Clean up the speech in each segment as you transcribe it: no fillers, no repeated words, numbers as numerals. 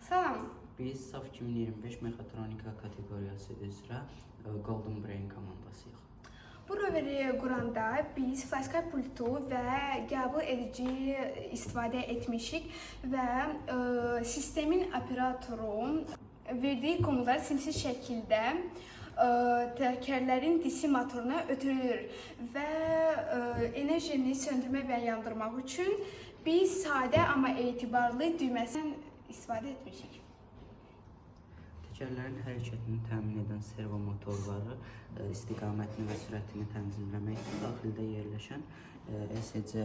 Salam. Biz SAF 2025 mexatronika kateqoriyası üzrə Golden Brain komandasıyıq. Bu roveri quranda biz flaskar pultu və qəbul edici istifadə etmişik və sistemin operatoru verdiyi konular simsiz şəkildə təkərlərin DC motoruna ötürülür və enerjini söndürmə və yandırmaq üçün biz sadə amma etibarlı düyməsindən istifadə etmişik. Təkərlərin hərəkətini təmin edən servo motorları istiqamətini və sürətini tənzimləmək üçün daxildə yerləşən ESC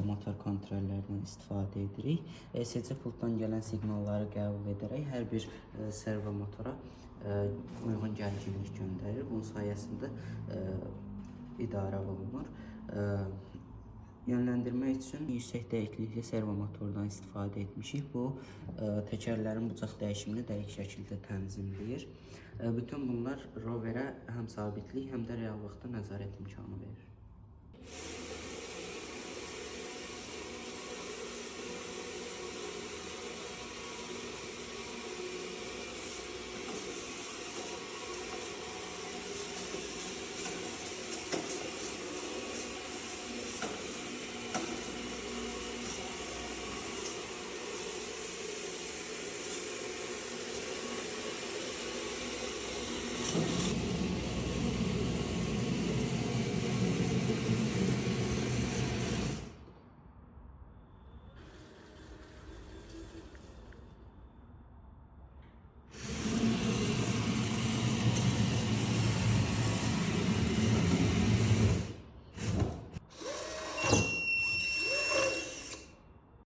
motor kontrollərindən istifadə edirik. ESC pultdan gələn siqnalları qəbul edərək hər bir servo motora uyğun gərginlik göndərir. Bunun sayəsində idarə olunur. Yönləndirmək üçün yüksək dəqiqlikli servo motordan istifadə etmişik. Bu, təkərlərin bucaq dəyişimini dəqiq şəkildə tənzimləyir. Bütün bunlar roverə həm sabitlik, həm də real vaxtda nəzarət imkanı verir.